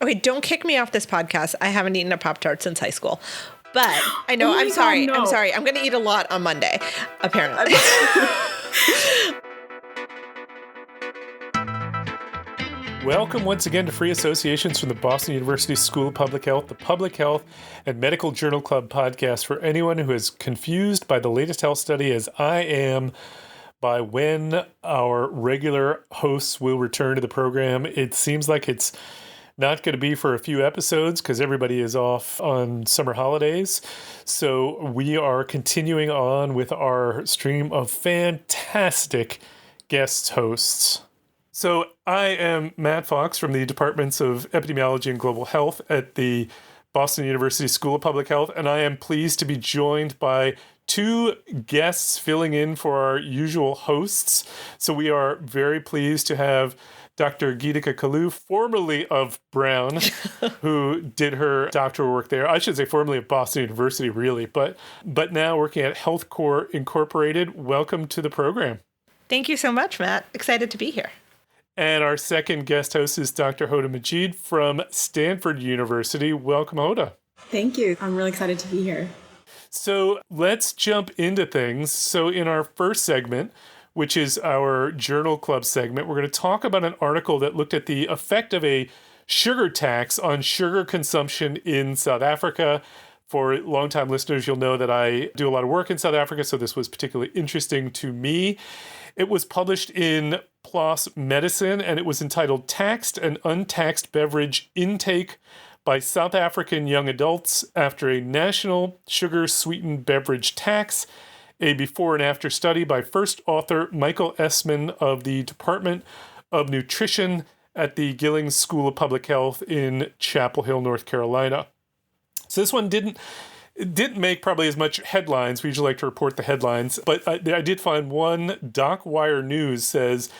Okay, don't kick me off this podcast. I haven't eaten a Pop-Tart since high school. But I know, Oh my I'm sorry. God, no. I'm sorry. I'm going to eat a lot on Monday, apparently. Welcome once again to Free Associations from the Boston University School of Public Health, the Public Health and Medical Journal Club podcast for anyone who is confused by the latest health study, as I am, by when our regular hosts will return to the program. It seems like it's not going to be for a few episodes because everybody is off on summer holidays. So we are continuing on with our stream of fantastic guest hosts. So I am Matt Fox from the Departments of Epidemiology and Global Health at the Boston University School of Public Health, and I am pleased to be joined by two guests filling in for our usual hosts. So we are very pleased to have Dr. Geetika Kalloo, formerly of Brown, who did her doctoral work there. I should say formerly of Boston University, really, but now working at HealthCore Incorporated. Welcome to the program. Thank you so much, Matt. Excited to be here. And our second guest host is Dr. Hoda Magid from Stanford University. Welcome, Hoda. Thank you. I'm really excited to be here. So let's jump into things. So in our first segment, which is our Journal Club segment, we're going to talk about an article that looked at the effect of a sugar tax on sugar consumption in South Africa. For longtime listeners, you'll know that I do a lot of work in South Africa, so this was particularly interesting to me. It was published in PLOS Medicine, and it was entitled Taxed and Untaxed Beverage Intake by South African Young Adults After a National Sugar Sweetened Beverage Tax, a before and after study by first author Michael Essman of the Department of Nutrition at the Gillings School of Public Health in Chapel Hill, North Carolina. So this one didn't make probably as much headlines. We usually like to report the headlines, but I did find one. DocWire News says,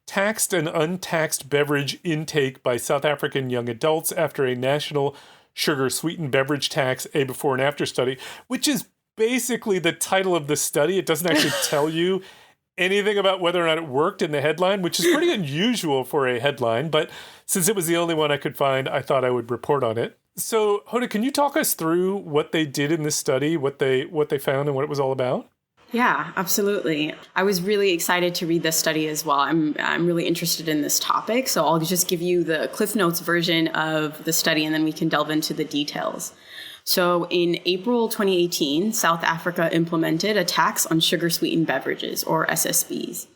taxed and untaxed beverage intake by South African young adults after a national sugar sweetened beverage tax, a before and after study, which is basically the title of the study. It doesn't actually tell you anything about whether or not it worked in the headline, which is pretty unusual for a headline. But since it was the only one I could find, I thought I would report on it. So, Hoda, can you talk us through what they did in this study, what they found and what it was all about? Yeah, absolutely. I was really excited to read this study as well. I'm really interested in this topic, so I'll just give you the Cliff Notes version of the study, and then we can delve into the details. So in April 2018, South Africa implemented a tax on sugar-sweetened beverages, or SSBs.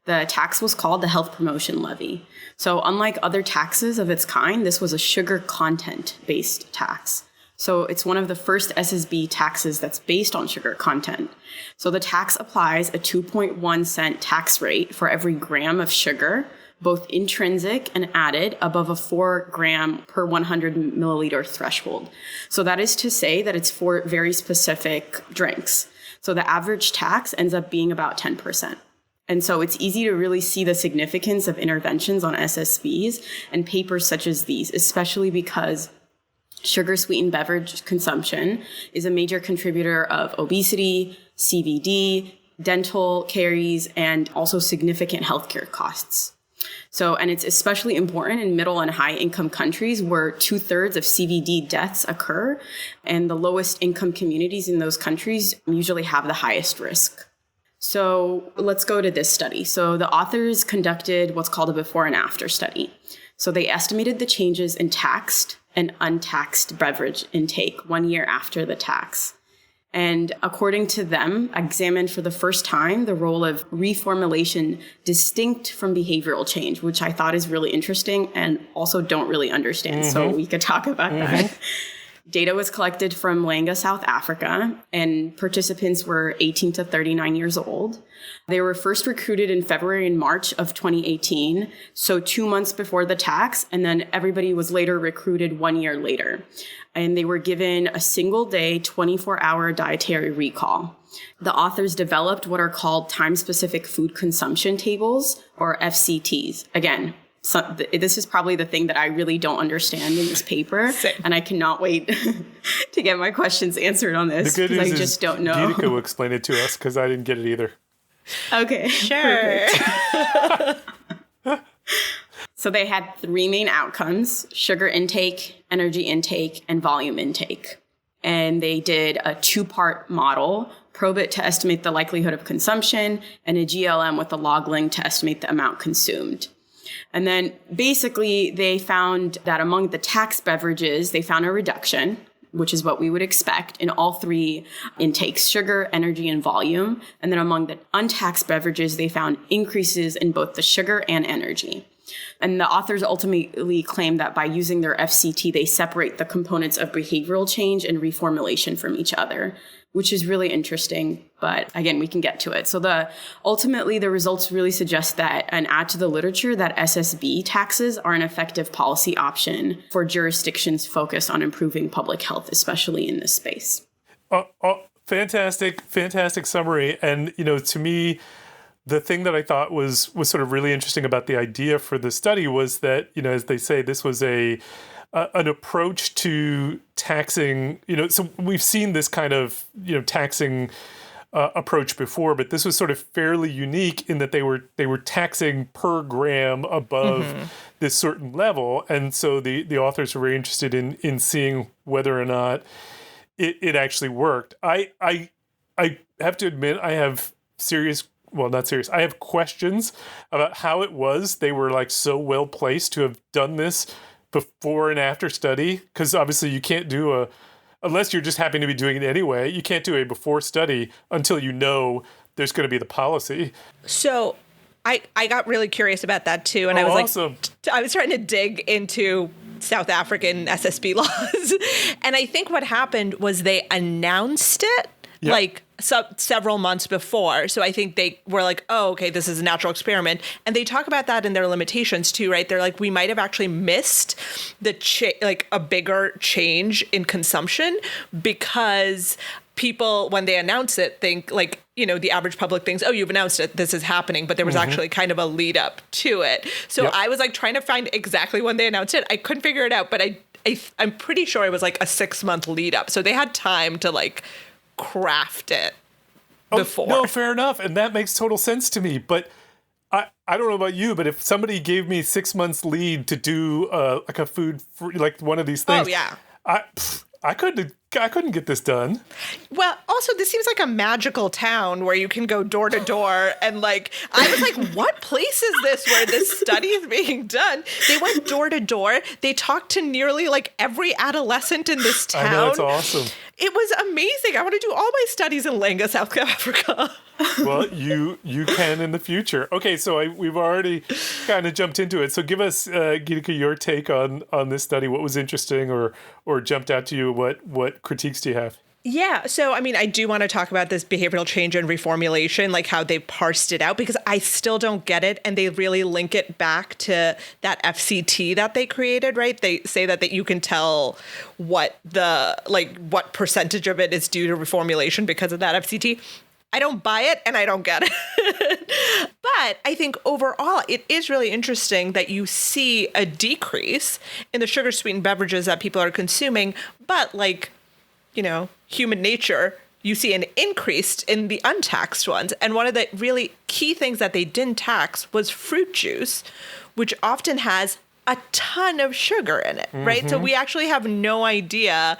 The tax was called the Health Promotion Levy. So unlike other taxes of its kind, this was a sugar content-based tax. So it's one of the first SSB taxes that's based on sugar content. So the tax applies a 2.1 cent tax rate for every gram of sugar, both intrinsic and added, above a 4 gram per 100 milliliter threshold. So that is to say that it's for very specific drinks. So the average tax ends up being about 10%. And so it's easy to really see the significance of interventions on SSBs and papers such as these, especially because sugar-sweetened beverage consumption is a major contributor of obesity, CVD, dental caries, and also significant healthcare costs. So, and it's especially important in middle and high income countries where 2/3 of CVD deaths occur, and the lowest income communities in those countries usually have the highest risk. So let's go to this study. So the authors conducted what's called a before and after study. So they estimated the changes in taxed and untaxed beverage intake 1 year after the tax. And according to them, examined for the first time the role of reformulation distinct from behavioral change, which I thought is really interesting and also don't really understand. So we could talk about that. Data was collected from Langa, South Africa, and participants were 18 to 39 years old. They were first recruited in February and March of 2018, so 2 months before the tax, and then everybody was later recruited 1 year later. And they were given a single-day, 24-hour dietary recall. The authors developed what are called time-specific food consumption tables, or FCTs. Again, so this is probably the thing that I really don't understand in this paper. Same. And I cannot wait to get my questions answered on this because I just don't know. Geetika will explain it to us because I didn't get it either. Okay. Sure. So they had three main outcomes: sugar intake, energy intake, and volume intake. And they did a two-part model: probit to estimate the likelihood of consumption, and a GLM with a log-link to estimate the amount consumed. And then basically they found that among the taxed beverages, they found a reduction, which is what we would expect in all three intakes: sugar, energy, and volume. And then among the untaxed beverages, they found increases in both the sugar and energy. And the authors ultimately claim that by using their FCT, they separate the components of behavioral change and reformulation from each other, which is really interesting. But again, we can get to it. So ultimately, the results really suggest that, and add to the literature, that SSB taxes are an effective policy option for jurisdictions focused on improving public health, especially in this space. Fantastic summary. And, to me, the thing that I thought was sort of really interesting about the idea for the study was that, as they say, this was an approach to taxing, so we've seen this kind of, taxing approach before, but this was sort of fairly unique in that they were taxing per gram above this certain level. And so the authors were very interested in seeing whether or not it actually worked. I have to admit, I have I have questions about how it was they were like so well placed to have done this before and after study, because obviously you can't do unless you're just happy to be doing it anyway, you can't do a before study until there's going to be the policy. So I got really curious about that too. And I was awesome. I was trying to dig into South African SSB laws. And I think what happened was they announced it several months before. So I think they were like, oh, okay, this is a natural experiment. And they talk about that in their limitations too, right? They're like, we might have actually missed a bigger change in consumption because people, when they announce it, think the average public thinks, oh, you've announced it, this is happening. But there was actually kind of a lead up to it. So I was trying to find exactly when they announced it. I couldn't figure it out, but I'm pretty sure it was a 6-month lead up. So they had time to craft it before. No, fair enough. And that makes total sense to me. But I don't know about you, but if somebody gave me 6 months lead to do a food, one of these things, I couldn't get this done. Well, also, this seems like a magical town where you can go door to door. And I was like, what place is this where this study is being done? They went door to door. They talked to nearly every adolescent in this town. I know, it's awesome. It was amazing. I want to do all my studies in Langa, South Africa. Well, you can in the future. Okay, so we've already kind of jumped into it. So give us, Geetika, your take on this study. What was interesting or jumped out to you? What critiques do you have? Yeah. So, I do want to talk about this behavioral change and reformulation, how they parsed it out, because I still don't get it. And they really link it back to that FCT that they created, right? They say that you can tell what what percentage of it is due to reformulation because of that FCT. I don't buy it and I don't get it. But I think overall, it is really interesting that you see a decrease in the sugar sweetened beverages that people are consuming. But human nature, you see an increase in the untaxed ones. And one of the really key things that they didn't tax was fruit juice, which often has a ton of sugar in it, right? So we actually have no idea,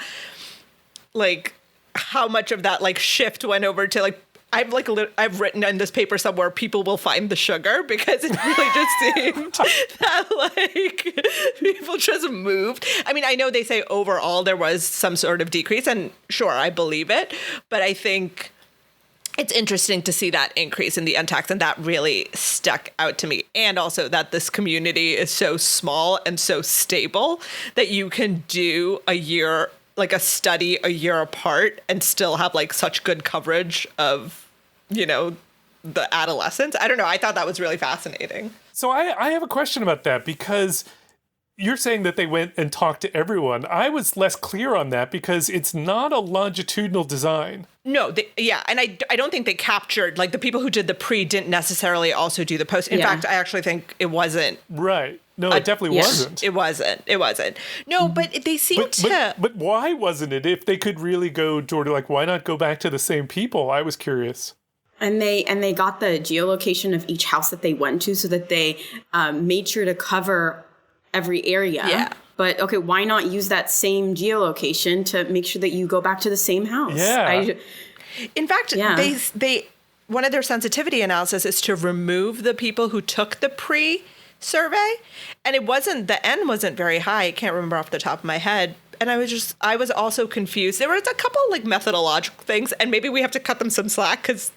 how much of that shift went over to I've written in this paper somewhere, people will find the sugar, because it really just seemed that people just moved. I know they say overall there was some sort of decrease, and sure, I believe it, but I think it's interesting to see that increase in the untaxed, and that really stuck out to me. And also that this community is so small and so stable that you can do a year, a study a year apart, and still have such good coverage of the adolescents. I don't know. I thought that was really fascinating. So I have a question about that, because you're saying that they went and talked to everyone. I was less clear on that because it's not a longitudinal design. No, and I don't think they captured, the people who did the pre didn't necessarily also do the post. In fact, I actually think it wasn't. Right. No, it definitely wasn't. It wasn't. No, but they seem to. But why wasn't it? If they could really go, Jordan, why not go back to the same people? I was curious. And they got the geolocation of each house that they went to so that they made sure to cover every area. Yeah. But okay, why not use that same geolocation to make sure that you go back to the same house? Yeah. In fact, they one of their sensitivity analysis is to remove the people who took the pre-survey, and the N wasn't very high. I can't remember off the top of my head. And I was also confused. There was a couple like methodological things, and maybe we have to cut them some slack because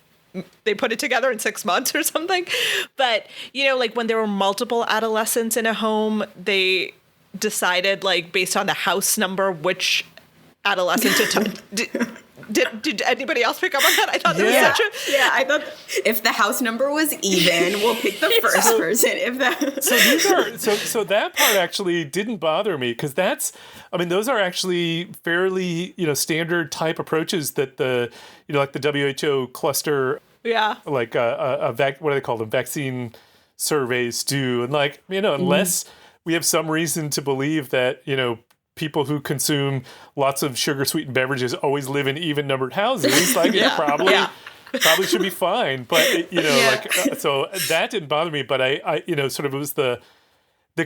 they put it together in 6 months or something. But, like when there were multiple adolescents in a home, they decided like based on the house number, which adolescent to Did anybody else pick up on that? I thought there was such a... Yeah, I thought if the house number was even, we'll pick the first person. If that... So that part actually didn't bother me because those are actually fairly, standard type approaches that like the WHO cluster, like what do they call them? Vaccine surveys do. And like, unless we have some reason to believe that, people who consume lots of sugar-sweetened beverages always live in even-numbered houses. Like, probably should be fine. But, so that didn't bother me. But I sort of it was the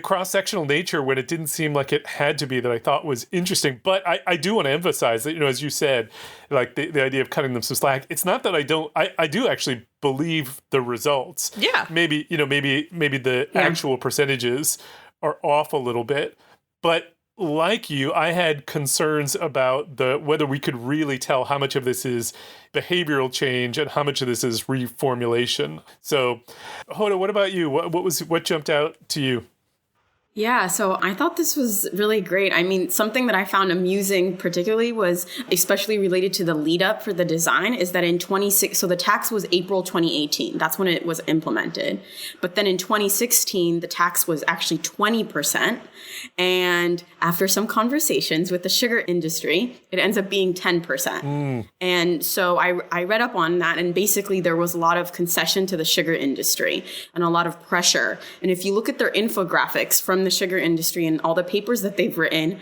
cross-sectional nature when it didn't seem like it had to be that I thought was interesting. But I do want to emphasize that, as you said, like the idea of cutting them some slack. It's not that I do actually believe the results. Yeah. Maybe the actual percentages are off a little bit. But like you, I had concerns about whether we could really tell how much of this is behavioral change and how much of this is reformulation. So, Hoda, what about you? What jumped out to you? Yeah, so I thought this was really great. I mean, something that I found amusing particularly was, especially related to the lead up for the design, is that so the tax was April 2018. That's when it was implemented. But then in 2016, the tax was actually 20%. And after some conversations with the sugar industry, it ends up being 10%. And so I read up on that, and basically there was a lot of concession to the sugar industry and a lot of pressure. And if you look at their infographics from the sugar industry and all the papers that they've written,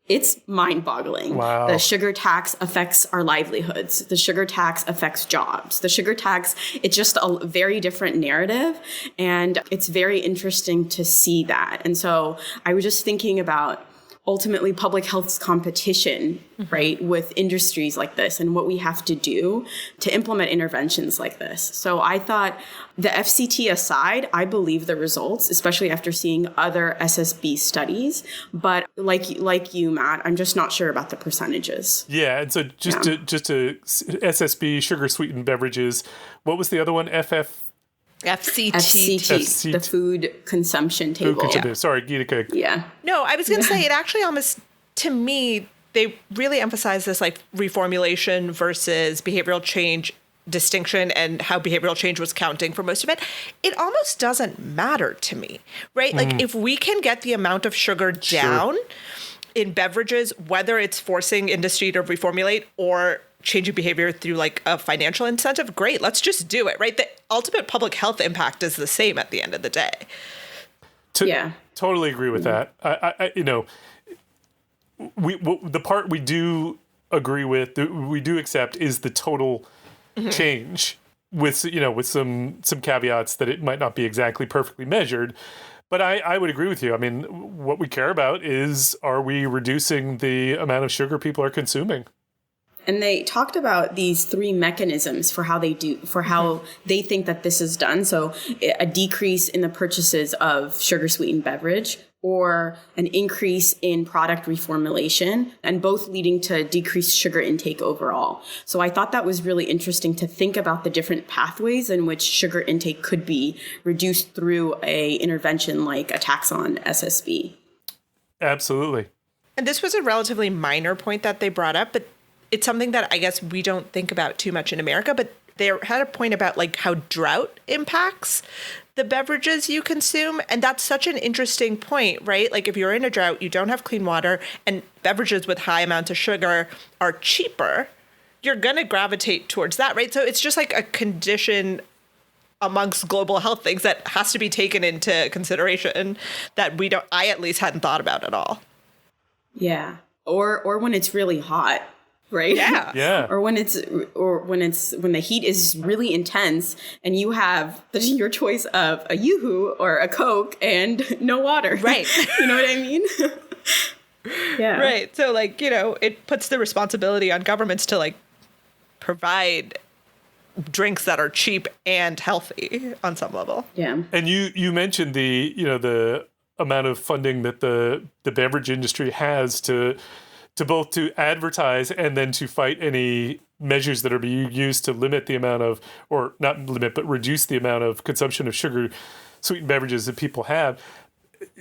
it's mind-boggling. Wow. The sugar tax affects our livelihoods. The sugar tax affects jobs. The sugar tax, it's just a very different narrative. And it's very interesting to see that. And so I was just thinking about ultimately public health's competition, right, with industries like this and what we have to do to implement interventions like this. So I thought the FCT aside, I believe the results, especially after seeing other SSB studies. But like you, Matt, I'm just not sure about the percentages. Yeah, and so just to SSB, sugar sweetened beverages. What was the other one? FCT. The food consumption table. Sorry, Geetika. Yeah. No, I was going to say it actually almost, to me, they really emphasize this like reformulation versus behavioral change distinction and how behavioral change was counting for most of it. It almost doesn't matter to me, right? Like if we can get the amount of sugar down in beverages, whether it's forcing industry to reformulate or changing behavior through like a financial incentive, great, let's just do it, right? The ultimate public health impact is the same at the end of the day. Totally agree with that. The part we do agree with, we do accept, is the total change with some caveats that it might not be exactly perfectly measured. But I would agree with you. I mean, what we care about is, are we reducing the amount of sugar people are consuming? And they talked about these three mechanisms for how they think that this is done. So a decrease in the purchases of sugar sweetened beverage, or an increase in product reformulation, and both leading to decreased sugar intake overall. So I thought that was really interesting to think about the different pathways in which sugar intake could be reduced through a intervention like a tax on SSB. Absolutely. And this was a relatively minor point that they brought up, but it's something that I guess we don't think about too much in America, but they had a point about like how drought impacts the beverages you consume. And that's such an interesting point, right? Like if you're in a drought, you don't have clean water, and beverages with high amounts of sugar are cheaper, you're going to gravitate towards that, right? So it's just like a condition amongst global health things that has to be taken into consideration that I at least hadn't thought about at all. Yeah. Or when it's really hot. right? Yeah. Yeah. Or when the heat is really intense and you have your choice of a Yoo-hoo or a Coke and no water. Right. You know what I mean? Yeah. Right. So, like, you know, it puts the responsibility on governments to, like, provide drinks that are cheap and healthy on some level. Yeah. And you mentioned the amount of funding that the beverage industry has to both to advertise and then to fight any measures that are being used to limit the amount of, or not limit, but reduce the amount of consumption of sugar sweetened beverages that people have.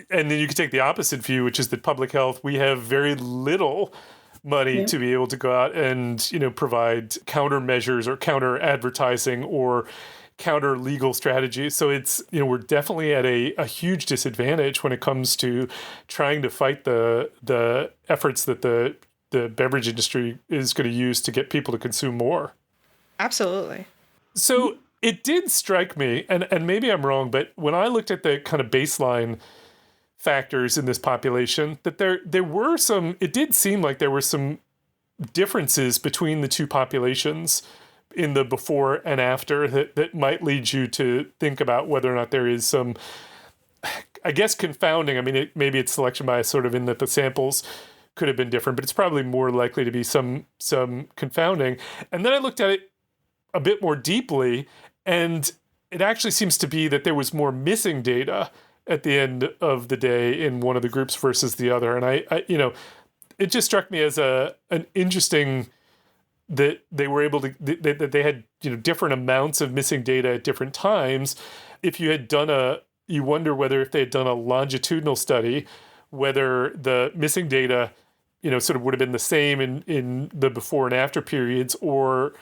And then you could take the opposite view, which is that public health, we have very little money to be able to go out and, you know, provide countermeasures or counter advertising or counter legal strategies. So it's, you know, we're definitely at a huge disadvantage when it comes to trying to fight the efforts that the beverage industry is going to use to get people to consume more. Absolutely. So it did strike me, and maybe I'm wrong, but when I looked at the kind of baseline factors in this population, that there were some, it did seem like there were some differences between the two populations in the before and after that might lead you to think about whether or not there is some, I guess, confounding. I mean, maybe it's selection bias sort of in that the samples could have been different, but it's probably more likely to be some confounding. And then I looked at it a bit more deeply, and it actually seems to be that there was more missing data at the end of the day in one of the groups versus the other. And I you know, it just struck me as an interesting that they were able to, that they had, you know, different amounts of missing data at different times. If you had done you wonder whether if they had done a longitudinal study, whether the missing data, you know, sort of would have been the same in the before and after periods, or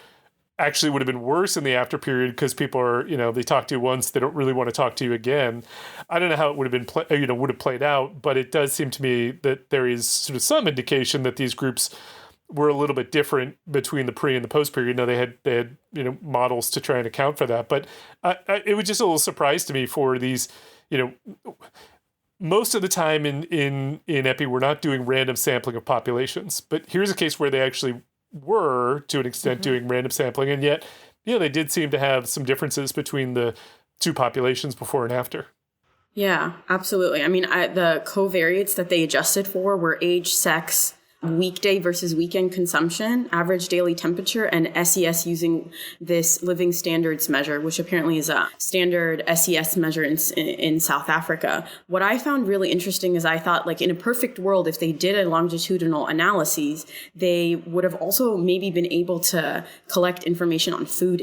actually would have been worse in the after period because people are, you know, they talk to you once, they don't really want to talk to you again. I don't know how it would have been, would have played out, but it does seem to me that there is sort of some indication that these groups were a little bit different between the pre and the post period. Now they had you know, models to try and account for that, but it was just a little surprise to me for these, you know, most of the time in Epi, we're not doing random sampling of populations, but here's a case where they actually were, to an extent, doing random sampling, and yet, you know, they did seem to have some differences between the two populations before and after. Yeah, absolutely. I mean, the covariates that they adjusted for were age, sex, weekday versus weekend consumption, average daily temperature, and SES using this living standards measure, which apparently is a standard SES measure in South Africa. What I found really interesting is I thought, like, in a perfect world, if they did a longitudinal analyses, they would have also maybe been able to collect information on food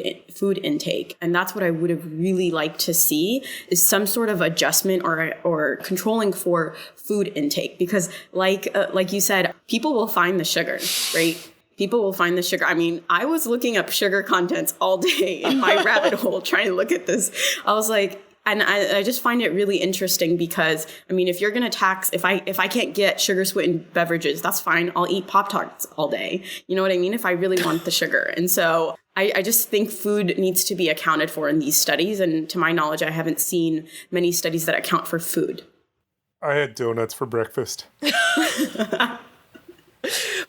intake. And that's what I would have really liked to see, is some sort of adjustment or controlling for food intake. Because like you said, people will find the sugar, right? People will find the sugar. I mean, I was looking up sugar contents all day in my rabbit hole trying to look at this. I was like, and I just find it really interesting because, I mean, if you're going to tax, if I can't get sugar sweetened beverages, that's fine. I'll eat Pop-Tarts all day. You know what I mean? If I really want the sugar. And so I just think food needs to be accounted for in these studies. And to my knowledge, I haven't seen many studies that account for food. I had donuts for breakfast.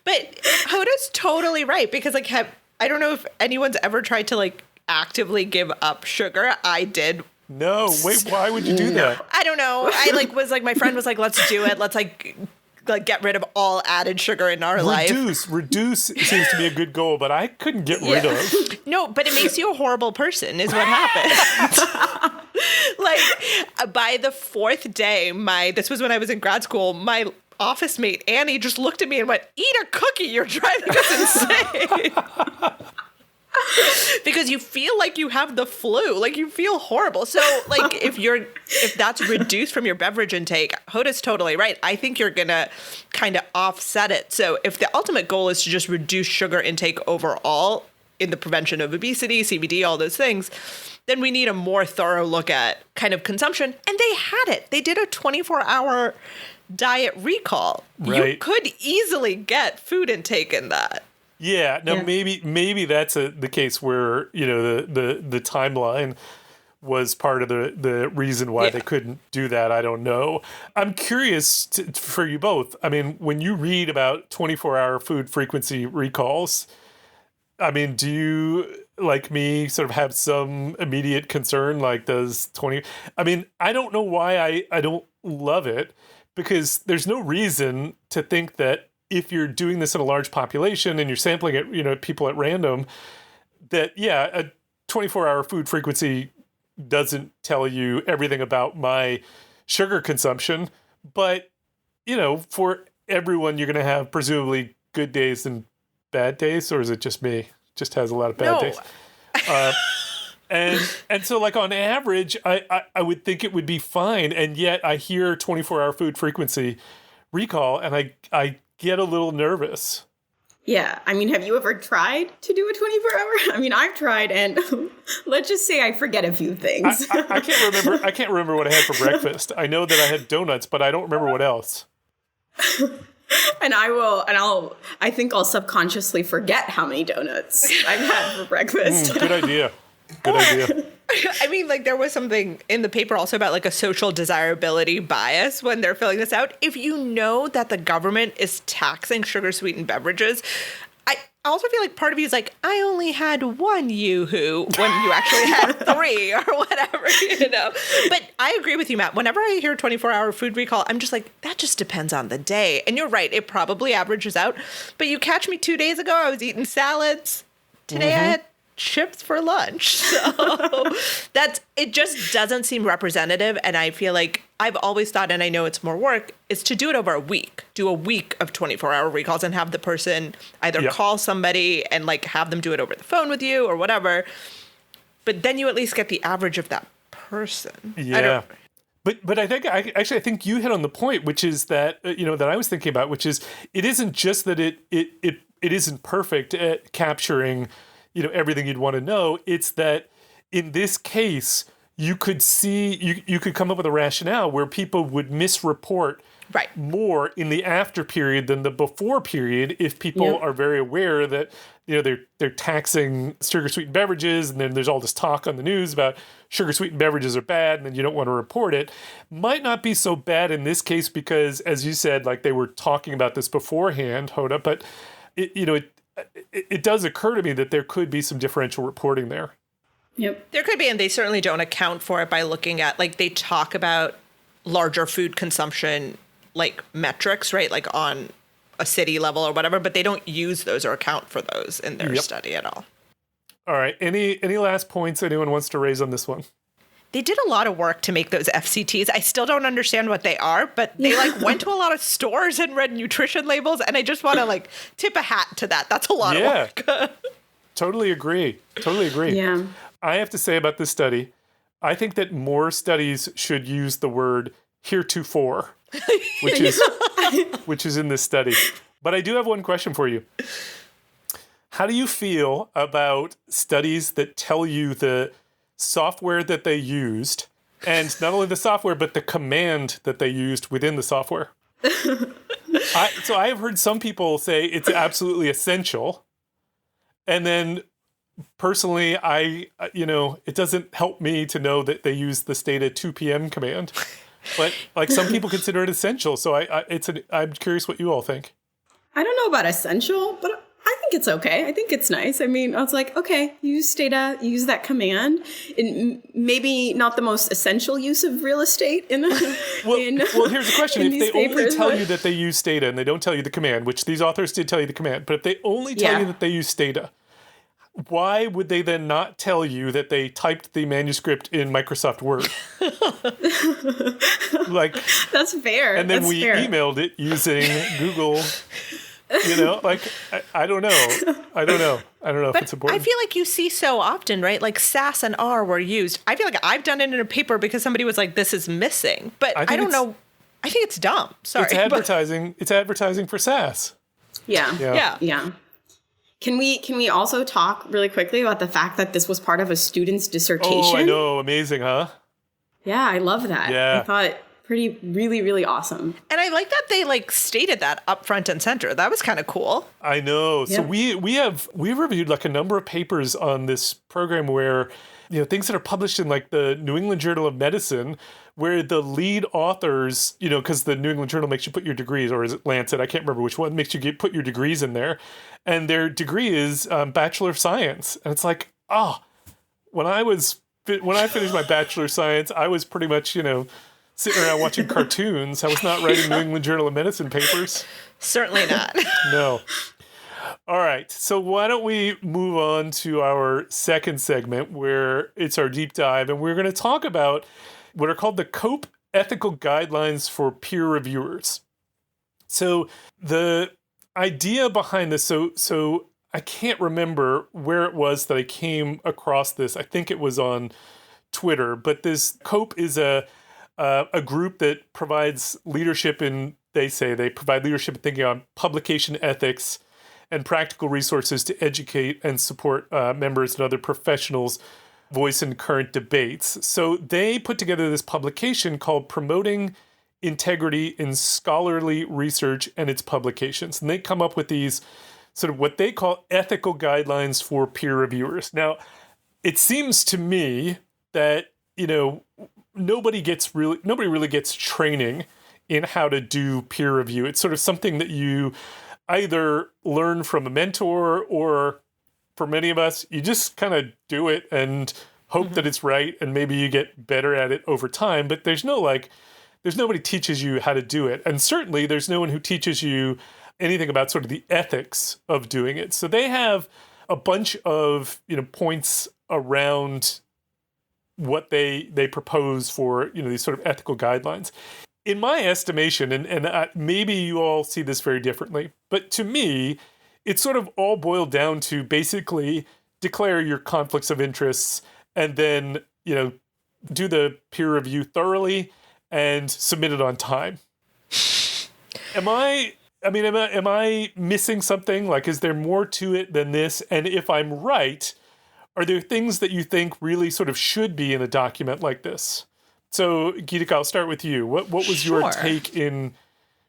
But Hoda's totally right, because, like, I don't know if anyone's ever tried to, like, actively give up sugar. I did. No, wait, why would you do that? I don't know. My friend was like, let's do it. Let's like get rid of all added sugar in our life. Reduce seems to be a good goal, but I couldn't get rid of. No, but it makes you a horrible person is what happens. Like, by the fourth day, this was when I was in grad school, my office mate Annie just looked at me and went, "Eat a cookie, you're driving us insane." Because you feel like you have the flu, like you feel horrible. So, like, if that's reduced from your beverage intake, Hoda's totally right. I think you're gonna kind of offset it. So if the ultimate goal is to just reduce sugar intake overall in the prevention of obesity, CBD, all those things, then we need a more thorough look at kind of consumption. And they had it. They did a 24-hour diet recall. Right. You could easily get food intake in that. Yeah. Now maybe that's the case where, you know, the timeline was part of the reason why they couldn't do that. I don't know. I'm curious for you both. I mean, when you read about 24-hour food frequency recalls, I mean, do you, like me, sort of have some immediate concern? Like, does 20... I mean, I don't know why I don't love it, because there's no reason to think that if you're doing this in a large population and you're sampling it, people at random, that, a 24-hour food frequency doesn't tell you everything about my sugar consumption. But, for everyone, you're going to have presumably good days and bad days, or is it just me? Just has a lot of bad days. And so, like, on average, I would think it would be fine. And yet I hear 24-hour food frequency recall, and I get a little nervous. Yeah. I mean, have you ever tried to do a 24-hour? I mean, I've tried, and let's just say I forget a few things. I can't remember. I can't remember what I had for breakfast. I know that I had donuts, but I don't remember what else. And I think I'll subconsciously forget how many donuts I've had for breakfast. Good idea. Good idea. I mean, like, there was something in the paper also about, like, a social desirability bias when they're filling this out. If you know that the government is taxing sugar-sweetened beverages, I also feel like part of you is like, I only had one Yoo-hoo when you actually had three or whatever, But I agree with you, Matt. Whenever I hear 24-hour food recall, I'm just like, that just depends on the day. And you're right. It probably averages out. But you catch me 2 days ago, I was eating salads. Today I had chips for lunch. So it just doesn't seem representative. And I feel like I've always thought, and I know it's more work, is to do it over a week. Do a week of 24-hour recalls and have the person either call somebody and, like, have them do it over the phone with you or whatever. But then you at least get the average of that person. Yeah. But I think you hit on the point, which is that, that I was thinking about, which is it isn't just that it isn't perfect at capturing everything you'd want to know. It's that in this case, you could see, you could come up with a rationale where people would misreport more in the after period than the before period if people are very aware that, they're taxing sugar-sweetened beverages, and then there's all this talk on the news about sugar-sweetened beverages are bad, and then you don't want to report it. Might not be so bad in this case because, as you said, like, they were talking about this beforehand, Hoda, but it does occur to me that there could be some differential reporting there. Yep. There could be, and they certainly don't account for it by looking at, like, they talk about larger food consumption, like, metrics, right? Like on a city level or whatever, but they don't use those or account for those in their study at all. All right. Any last points anyone wants to raise on this one? They did a lot of work to make those FCTs. I still don't understand what they are, but they went to a lot of stores and read nutrition labels, and I just want to tip a hat to that. That's a lot of work. Totally agree. Yeah. I have to say about this study, I think that more studies should use the word heretofore, which is in this study. But I do have one question for you. How do you feel about studies that tell you the software that they used, and not only the software, but the command that they used within the software? So I have heard some people say it's absolutely essential. And then personally, it doesn't help me to know that they use the stata 2 p.m. command. But like, some people consider it essential. So I'm curious what you all think. I don't know about essential, but I think it's okay. I think it's nice. I mean, I was like, okay, use data, use that command. And maybe not the most essential use of real estate well, here's the question. If they only tell you that they use data and they don't tell you the command, which these authors did tell you the command, but if they only tell you that they use data, why would they then not tell you that they typed the manuscript in Microsoft Word? That's fair. And then we emailed it using Google. I don't know. I don't know if it's important. I feel like you see so often, right? Like SAS and R were used. I feel like I've done it in a paper because somebody was like, this is missing. But I don't know. I think it's dumb. Sorry. It's advertising. It's advertising for SAS. Yeah. Can we also talk really quickly about the fact that this was part of a student's dissertation? Oh, I know. Amazing, huh? Yeah, I love that. Yeah. I thought really, really awesome. And I like that they like stated that up front and center. That was kind of cool. I know. So Yeah. we reviewed like a number of papers on this program where, things that are published in like the New England Journal of Medicine, where the lead authors, because the New England Journal makes you put your degrees, or is it Lancet? I can't remember which one, makes you put your degrees in there. And their degree is Bachelor of Science. And it's like, when I finished my Bachelor of Science, I was pretty much, sitting around watching cartoons. I was not writing New England Journal of Medicine papers. Certainly not. No. All right. So why don't we move on to our second segment where it's our deep dive, and we're going to talk about what are called the COPE ethical guidelines for peer reviewers. So the idea behind this, so I can't remember where it was that I came across this. I think it was on Twitter, but this COPE is a group that provides leadership in, they say they provide leadership in thinking on publication ethics and practical resources to educate and support members and other professionals' voice in current debates. So they put together this publication called Promoting Integrity in Scholarly Research and Its Publications. And they come up with these sort of what they call ethical guidelines for peer reviewers. Now, it seems to me that, nobody really gets training in how to do peer review. It's sort of something that you either learn from a mentor, or for many of us, you just kind of do it and hope that it's right, and maybe you get better at it over time. But there's nobody teaches you how to do it. And certainly there's no one who teaches you anything about sort of the ethics of doing it. So they have a bunch of, points around what they propose for, these sort of ethical guidelines. In my estimation, and maybe you all see this very differently, but to me, it's sort of all boiled down to basically declare your conflicts of interests and then, do the peer review thoroughly and submit it on time. Am I missing something? Like, is there more to it than this? And if I'm right, are there things that you think really sort of should be in a document like this? So, Geetika, I'll start with you. What was your take in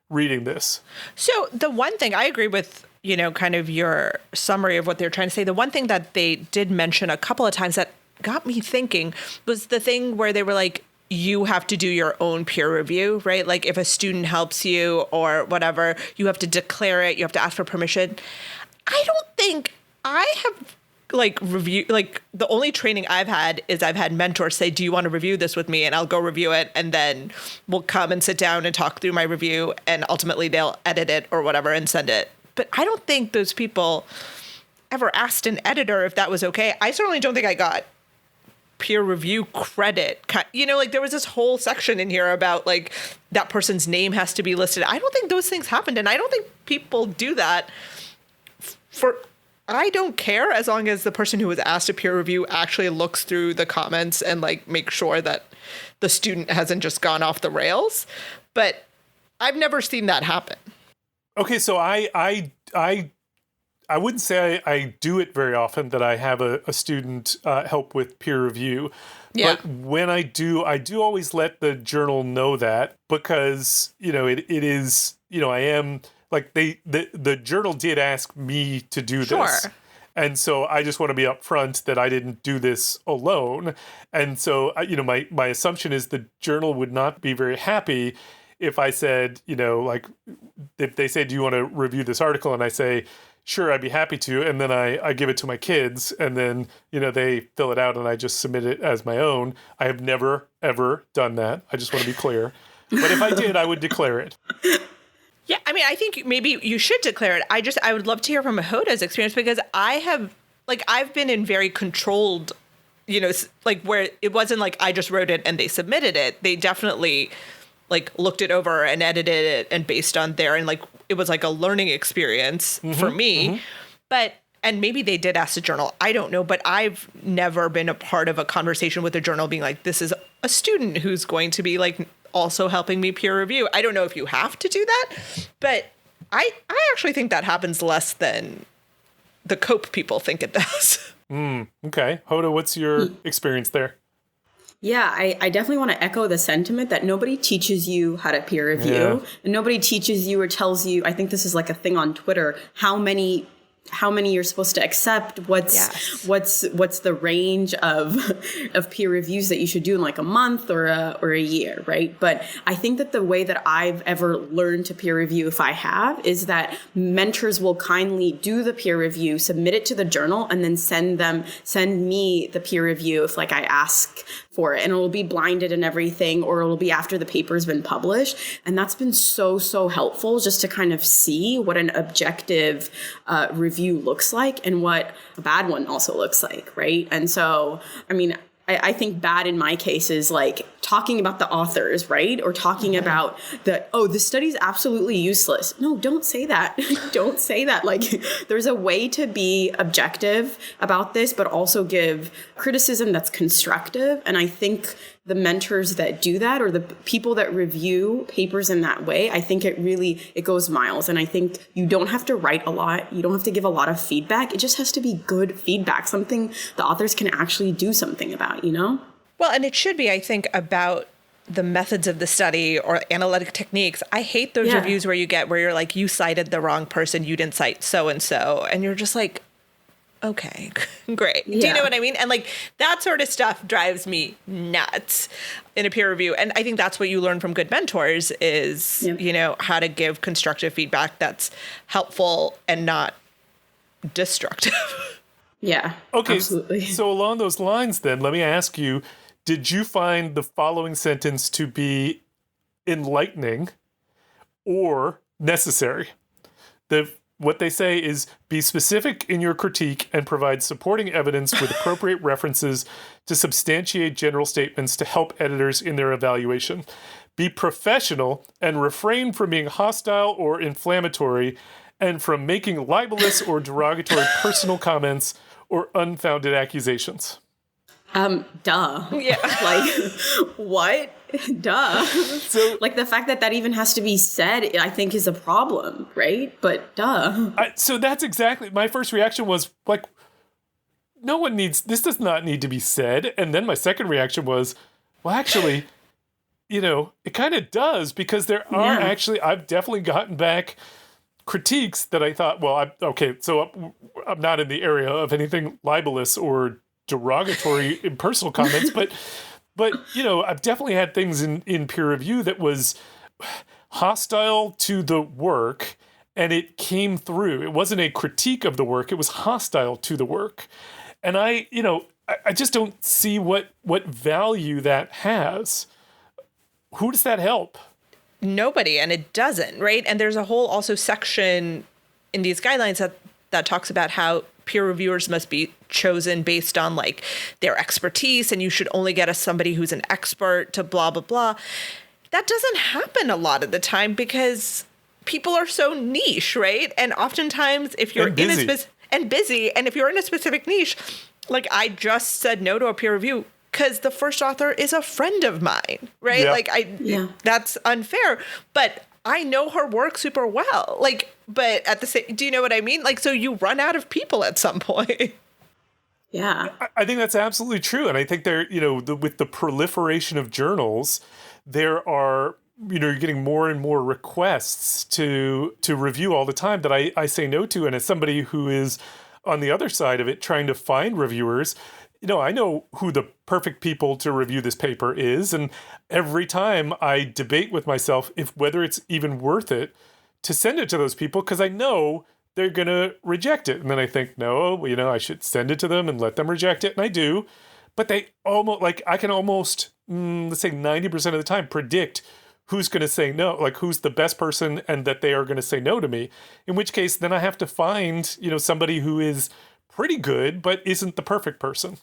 reading this? So the one thing I agree with, kind of your summary of what they're trying to say. The one thing that they did mention a couple of times that got me thinking was the thing where they were like, you have to do your own peer review, right? Like if a student helps you or whatever, you have to declare it. You have to ask for permission. I don't think I have the only training I've had is I've had mentors say, do you want to review this with me? And I'll go review it. And then we'll come and sit down and talk through my review. And ultimately they'll edit it or whatever and send it. But I don't think those people ever asked an editor if that was okay. I certainly don't think I got peer review credit. There was this whole section in here about like that person's name has to be listed. I don't think those things happened. And I don't think people do that I don't care as long as the person who was asked a peer review actually looks through the comments and like make sure that the student hasn't just gone off the rails. But I've never seen that happen. Okay, so I wouldn't say I do it very often, that I have a student help with peer review. Yeah. But when I do always let the journal know that, because, it is, I am... Like the journal did ask me to do this. Sure. And so I just want to be upfront that I didn't do this alone. And so, my assumption is the journal would not be very happy if I said, like if they say, do you want to review this article? And I say, sure, I'd be happy to. And then I give it to my kids and then, they fill it out and I just submit it as my own. I have never, ever done that. I just want to be clear. But if I did, I would declare it. Yeah, I think maybe you should declare it. I would love to hear from Hoda's experience because I've been in very controlled, where it wasn't like I just wrote it and they submitted it. They definitely looked it over and edited it and based on there. And it was like a learning experience for me. Mm-hmm. And maybe they did ask the journal. I don't know, but I've never been a part of a conversation with the journal being like, this is a student who's going to be also helping me peer review. I don't know if you have to do that, but I actually think that happens less than the COPE people think it does. Okay. Hoda, what's your experience there? Yeah, I definitely want to echo the sentiment that nobody teaches you how to peer review. And nobody teaches you or tells you, I think this is like a thing on Twitter, how many you're supposed to accept, what's the range of peer reviews that you should do in like a month or a year, right? But I think that the way that I've ever learned to peer review, if I have, is that mentors will kindly do the peer review, submit it to the journal, and then send me the peer review if like I ask for it, and it'll be blinded and everything, or it'll be after the paper's been published. And that's been so helpful just to kind of see what an objective review looks like and what a bad one also looks like, right? And so, I mean, I think bad in my case is like talking about the authors, right? Or talking about the study's absolutely useless. No, don't say that. Don't say that. Like, there's a way to be objective about this, but also give criticism that's constructive. And I think the mentors that do that, or the people that review papers in that way, I think it goes miles. And I think you don't have to write a lot. You don't have to give a lot of feedback. It just has to be good feedback, something the authors can actually do something about, you know? Well, and it should be, I think, about the methods of the study or analytic techniques. I hate those reviews where you're like, you cited the wrong person, you didn't cite so-and-so. And you're just like, okay, great. Do you know what I mean? And like that sort of stuff drives me nuts in a peer review. And I think that's what you learn from good mentors is, you know, how to give constructive feedback that's helpful and not destructive. Yeah. Okay. Absolutely. So along those lines, then, let me ask you, did you find the following sentence to be enlightening or necessary? What they say is, be specific in your critique and provide supporting evidence with appropriate references to substantiate general statements to help editors in their evaluation. Be professional and refrain from being hostile or inflammatory and from making libelous or derogatory personal comments or unfounded accusations. Duh. Yeah. Like, what? Duh. So, like the fact that even has to be said, I think is a problem, right? But duh. so that's exactly, my first reaction was like, this does not need to be said. And then my second reaction was, well, actually, you know, it kind of does, because there are I've definitely gotten back critiques that I thought, well, I'm not in the area of anything libelous or derogatory in personal comments, but you know, I've definitely had things in peer review that was hostile to the work, and it came through. It wasn't a critique of the work, it was hostile to the work. And I just don't see what value that has. Who does that help? Nobody, and it doesn't, right? And there's a whole also section in these guidelines that talks about how peer reviewers must be chosen based on like their expertise, and you should only get somebody who's an expert to blah, blah, blah. That doesn't happen a lot of the time because people are so niche, right? And oftentimes if you're busy, and if you're in a specific niche, like I just said no to a peer review because the first author is a friend of mine, right? Yeah. That's unfair, but I know her work super well. Like, but at the same, do you know what I mean? Like, so you run out of people at some point. Yeah. I think that's absolutely true. And I think with the proliferation of journals, there are, you're getting more and more requests to review all the time that I say no to. And as somebody who is on the other side of it, trying to find reviewers, I know who the perfect people to review this paper is. And every time I debate with myself whether it's even worth it to send it to those people, because I know they're going to reject it. And then I think, no, I should send it to them and let them reject it. And I do. But they I can almost, let's say 90% of the time predict who's going to say no, like who's the best person and that they are going to say no to me. In which case, then I have to find, somebody who is pretty good, but isn't the perfect person.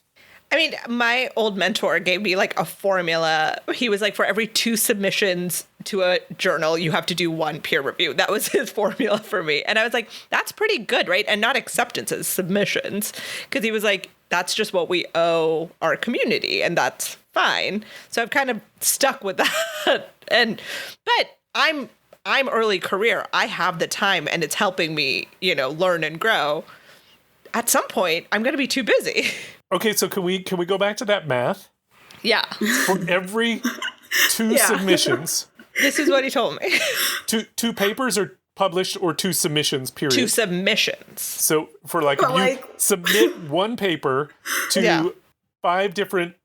I mean, my old mentor gave me like a formula. He was like, for every 2 submissions to a journal, you have to do 1 peer review. That was his formula for me. And I was like, that's pretty good, right? And not acceptances, submissions. Because he was like, that's just what we owe our community, and that's fine. So I've kind of stuck with that. But I'm early career. I have the time, and it's helping me, learn and grow. At some point, I'm going to be too busy. Okay, so can we go back to that math? Yeah. For every two submissions. This is what he told me. Two papers are published or two submissions, period. Two submissions. So for like, if you submit one paper to 5 different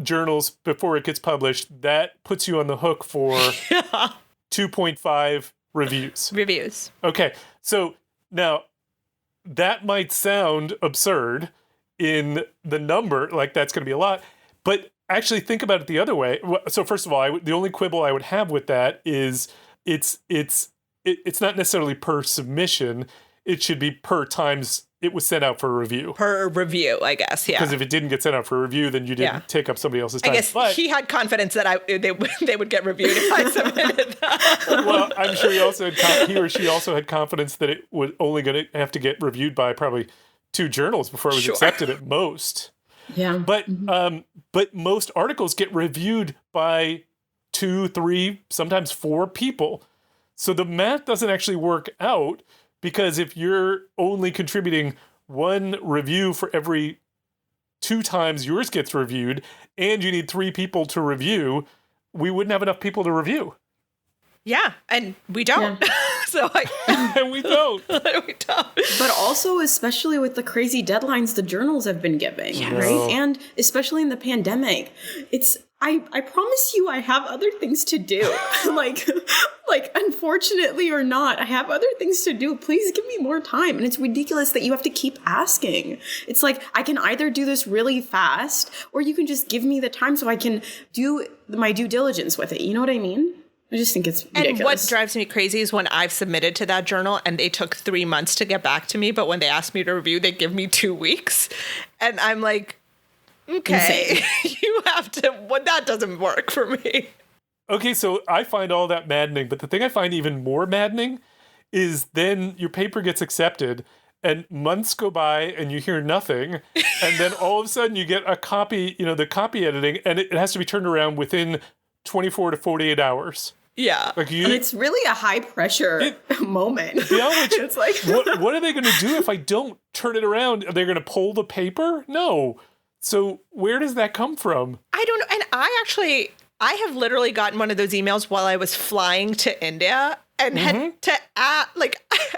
journals before it gets published, that puts you on the hook for 2.5 reviews. Okay. So now that might sound absurd in the number, like that's going to be a lot, but actually think about it the other way. So first of all, the only quibble I would have with that is it's not necessarily per submission. It should be per times it was sent out for a review. Per review, I guess, yeah. Because if it didn't get sent out for a review, then you didn't take up somebody else's time. I guess he had confidence that they would get reviewed if I submitted them. Well, I'm sure he or she also had confidence that it was only going to have to get reviewed by probably 2 journals before it was accepted at most. Yeah. But but most articles get reviewed by 2, 3, sometimes 4 people. So the math doesn't actually work out, because if you're only contributing 1 review for every 2 times yours gets reviewed, and you need 3 people to review, we wouldn't have enough people to review. Yeah, and we don't. Yeah. And we don't. We don't. But also, especially with the crazy deadlines the journals have been giving, right? And especially in the pandemic, I promise you I have other things to do. like unfortunately or not, I have other things to do. Please give me more time. And it's ridiculous that you have to keep asking. It's like, I can either do this really fast, or you can just give me the time so I can do my due diligence with it. You know what I mean? I just think it's ridiculous. And what drives me crazy is when I've submitted to that journal and they took 3 months to get back to me, but when they asked me to review, they give me 2 weeks. And I'm like, okay, you have to, that doesn't work for me. Okay, so I find all that maddening, but the thing I find even more maddening is then your paper gets accepted and months go by and you hear nothing, and then all of a sudden you get a copy, the copy editing, and it has to be turned around within 24 to 48 hours. Yeah. And it's really a high pressure moment. Yeah, it's like, what are they going to do if I don't turn it around? Are they going to pull the paper? No. So where does that come from? I don't know. And I have literally gotten one of those emails while I was flying to India and had to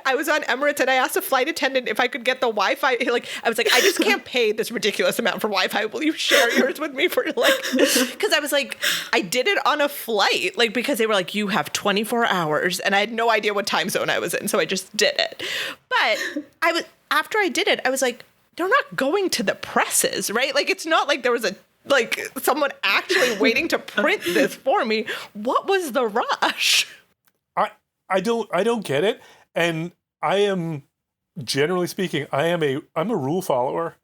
I was on Emirates and I asked a flight attendant if I could get the Wi-Fi. I was like, I just can't pay this ridiculous amount for Wi-Fi. Will you share yours with me for because I was like, I did it on a flight, because they were like, you have 24 hours. And I had no idea what time zone I was in. So I just did it. But after I did it, I was like, they're not going to the presses, right? It's not like there was someone actually waiting to print this for me. What was the rush? I don't get it. And I am, generally speaking, I'm a rule follower.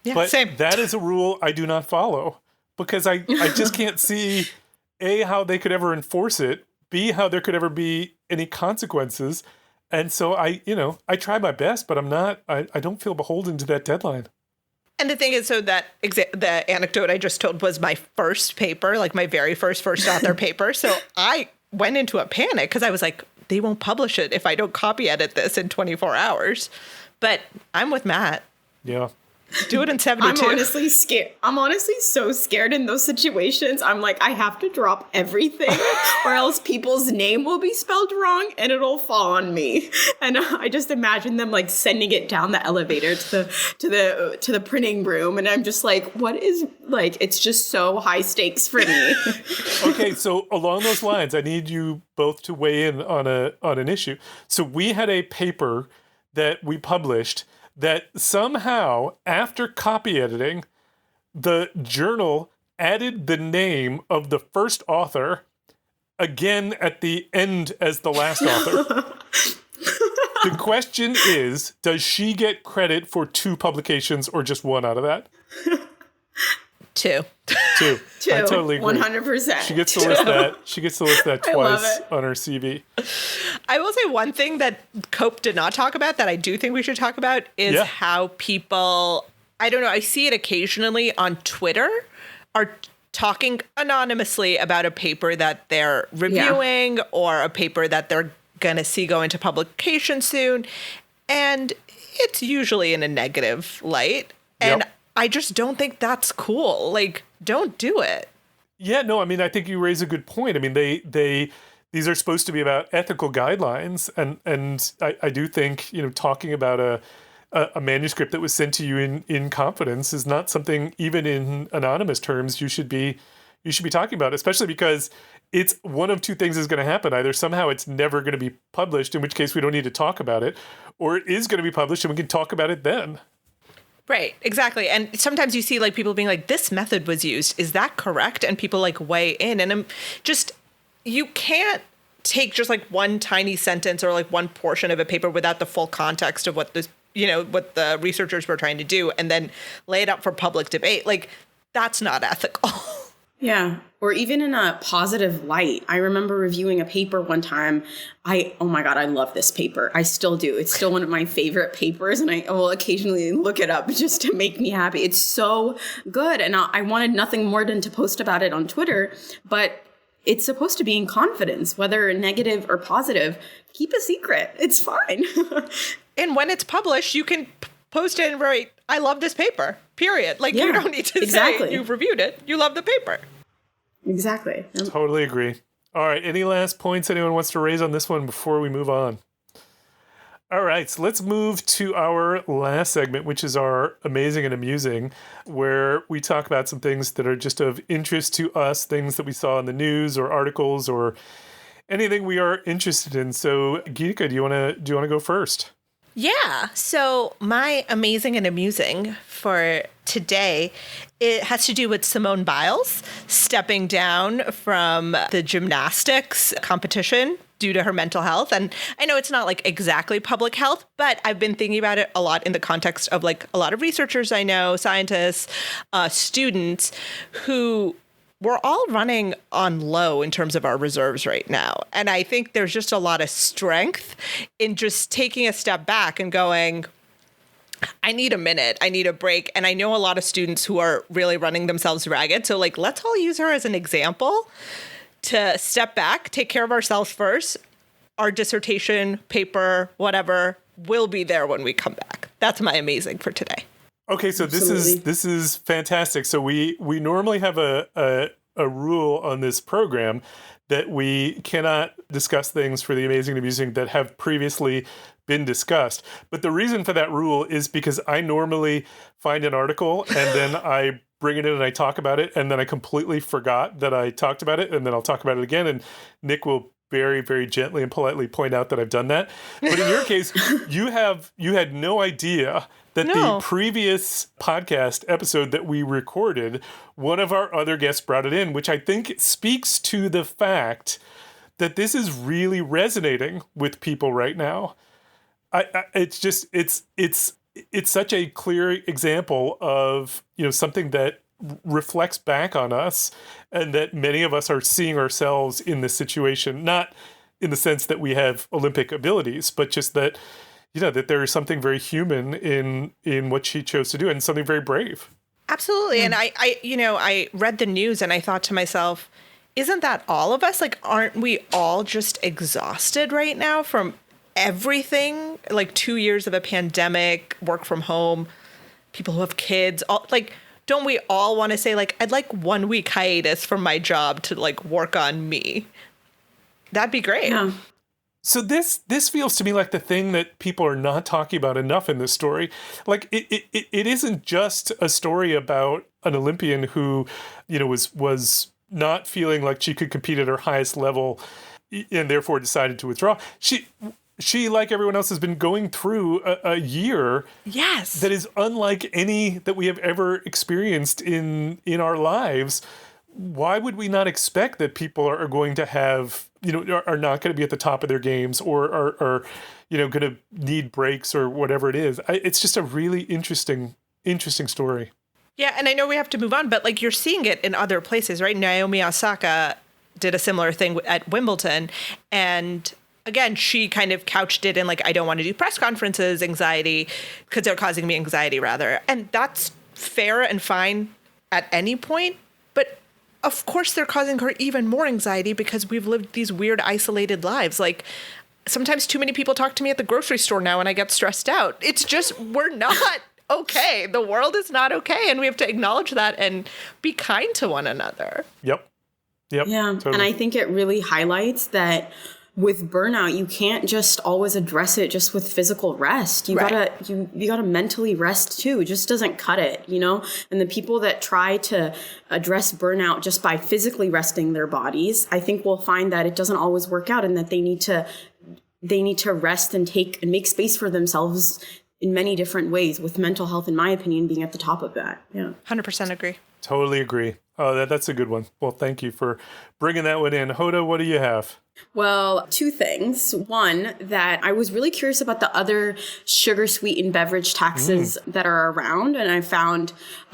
Yeah, but same. That is a rule I do not follow, because I just can't see A, how they could ever enforce it, B, how there could ever be any consequences. And so I try my best, but I don't feel beholden to that deadline. And the thing is, so that the anecdote I just told was my first paper, my very first author paper. So I went into a panic because I was like, they won't publish it if I don't copy edit this in 24 hours. But I'm with Matt. Yeah. Do it in 72. I'm honestly scared. I'm honestly so scared in those situations. I'm like, I have to drop everything or else people's name will be spelled wrong and it'll fall on me. And I just imagine them sending it down the elevator to the printing room. And I'm just like, what is it's just so high stakes for me. Okay. So along those lines, I need you both to weigh in on an issue. So we had a paper that we published that somehow, after copy editing, the journal added the name of the first author again at the end as the last author. The question is, does she get credit for 2 publications or just 1 out of that? 2. 2. I totally agree. 100%. She gets to list that. She gets to list that twice on her CV. I will say one thing that Cope did not talk about that I do think we should talk about is how people, I don't know, I see it occasionally on Twitter, are talking anonymously about a paper that they're reviewing or a paper that they're going to see go into publication soon. And it's usually in a negative light. And I just don't think that's cool. don't do it. Yeah, no, I mean, I think you raise a good point. I mean, these are supposed to be about ethical guidelines, and I do think, talking about a manuscript that was sent to you in confidence is not something, even in anonymous terms, you should be talking about, especially because it's one of two things is going to happen. Either somehow it's never going to be published, in which case we don't need to talk about it, or it is going to be published and we can talk about it then. Right, exactly. And sometimes you see like people being like, this method was used. Is that correct? And people like weigh in. And you can't take just like one tiny sentence or like one portion of a paper without the full context of what this, what the researchers were trying to do and then lay it up for public debate. Like, that's not ethical. Yeah. Or even in a positive light. I remember reviewing a paper one time. Oh my God, I love this paper. I still do. It's still one of my favorite papers. And I will occasionally look it up just to make me happy. It's so good. And I wanted nothing more than to post about it on Twitter. But it's supposed to be in confidence, whether negative or positive. Keep a secret. It's fine. And when it's published, you can post it and write, I love this paper, period. Like, you don't need to say you've reviewed it. You love the paper. Exactly. Totally agree. All right. Any last points anyone wants to raise on this one before we move on? All right. So let's move to our last segment, which is our amazing and amusing, where we talk about some things that are just of interest to us, things that we saw in the news or articles or anything we are interested in. So, Geetika, do you want to go first? Yeah. So my amazing and amusing for today, it has to do with Simone Biles stepping down from the gymnastics competition due to her mental health. And I know it's not like exactly public health, but I've been thinking about it a lot in the context of like a lot of researchers I know, scientists, students who we're all running on low in terms of our reserves right now. And I think there's just a lot of strength in just taking a step back and going, I need a minute, I need a break. And I know a lot of students who are really running themselves ragged. So like, let's all use her as an example to step back, take care of ourselves first. Our dissertation, paper, whatever, will be there when we come back. That's my amazing for today. Okay, so this is fantastic. So we normally have a rule on this program that we cannot discuss things for the amazing and amusing that have previously been discussed. But the reason for that rule is because I normally find an article and then I bring it in and I talk about it, and then I completely forgot that I talked about it, and then I'll talk about it again, and Nick will very, very gently and politely point out that I've done that. But in your case, you had no idea that the previous podcast episode that we recorded, one of our other guests brought it in, which I think speaks to the fact that this is really resonating with people right now. It's such a clear example of, something that reflects back on us, and that many of us are seeing ourselves in this situation, not in the sense that we have Olympic abilities, but just that, that there is something very human in what she chose to do, and something very brave. Absolutely. And I read the news and I thought to myself, isn't that all of us? Like, aren't we all just exhausted right now from everything? Like 2 years of a pandemic, work from home, people who have kids, don't we all want to say, like, I'd like 1 week hiatus from my job to, like, work on me? That'd be great. Yeah. So this feels to me like the thing that people are not talking about enough in this story. Like, it isn't just a story about an Olympian who, was not feeling like she could compete at her highest level and therefore decided to withdraw. She, like everyone else, has been going through a year that is unlike any that we have ever experienced in our lives. Why would we not expect that people are going to have, are not going to be at the top of their games, or are going to need breaks or whatever it is? It's just a really interesting story. Yeah, and I know we have to move on, but like, you're seeing it in other places, right? Naomi Osaka did a similar thing at Wimbledon, and again, she kind of couched it in like, I don't want to do press conferences, anxiety, because they're causing me anxiety rather. And that's fair and fine at any point. But of course, they're causing her even more anxiety because we've lived these weird, isolated lives. Like, sometimes too many people talk to me at the grocery store now and I get stressed out. It's just, we're not okay. The world is not okay, and we have to acknowledge that and be kind to one another. Yep. Yeah. Totally. And I think it really highlights that with burnout, you can't just always address it just with physical rest. You gotta mentally rest too. It just doesn't cut it, you know? And the people that try to address burnout just by physically resting their bodies, I think will find that it doesn't always work out, and that they need to rest and make space for themselves in many different ways, with mental health, in my opinion, being at the top of that. Yeah. 100% agree. Totally agree. Oh, that's a good one. Well, thank you for bringing that one in. Hoda, what do you have? Well, two things. One, that I was really curious about the other sugar sweetened beverage taxes that are around. And I found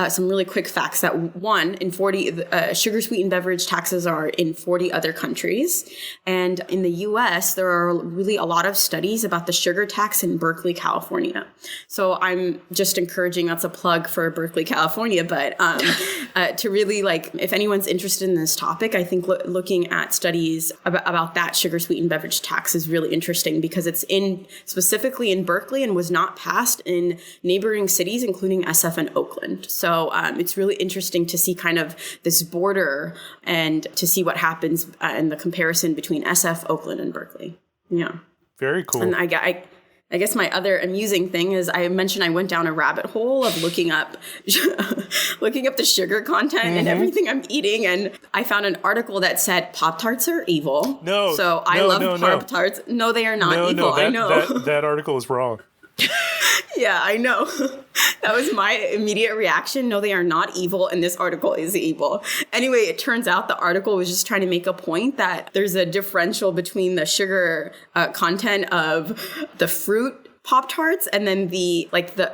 some really quick facts that one, in 40, sugar sweetened beverage taxes are in 40 other countries. And in the US, there are really a lot of studies about the sugar tax in Berkeley, California. So I'm just encouraging, that's a plug for Berkeley, California, but to really, like, if anyone's interested in this topic, I think looking at studies about that sugar sweetened beverage tax is really interesting, because it's specifically in Berkeley and was not passed in neighboring cities, including SF and Oakland. So it's really interesting to see kind of this border and to see what happens in the comparison between SF, Oakland, and Berkeley. Yeah. Very cool. And I guess my other amusing thing is I mentioned I went down a rabbit hole of looking up the sugar content and everything I'm eating. And I found an article that said Pop-Tarts are evil. No. So I love Pop-Tarts. No, they are not evil. I know. That article is wrong. Yeah, I know. That was my immediate reaction. No, they are not evil, and this article is evil. Anyway, it turns out the article was just trying to make a point that there's a differential between the sugar content of the fruit Pop-Tarts and then the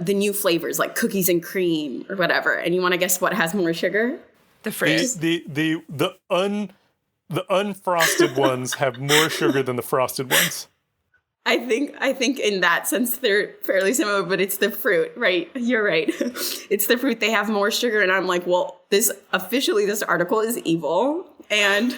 new flavors like cookies and cream or whatever. And you want to guess what has more sugar? The fruit. The unfrosted ones have more sugar than the frosted ones. I think in that sense they're fairly similar, but it's the fruit, right? You're right. It's the fruit. They have more sugar, and I'm like, well, this article is evil, and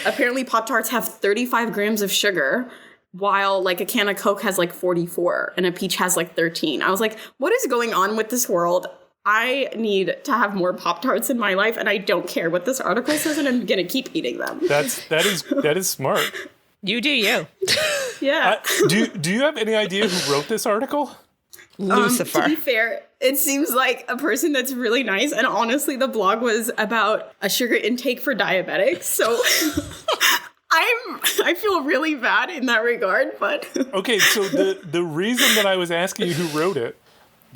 apparently Pop-Tarts have 35 grams of sugar, while like a can of Coke has like 44, and a peach has like 13. I was like, what is going on with this world? I need to have more Pop-Tarts in my life, and I don't care what this article says, and I'm gonna keep eating them. That is smart. You do you. Yeah. Do you have any idea who wrote this article? Lucifer. To be fair, it seems like a person that's really nice. And honestly, the blog was about a sugar intake for diabetics. So I feel really bad in that regard. But okay, so the reason that I was asking you who wrote it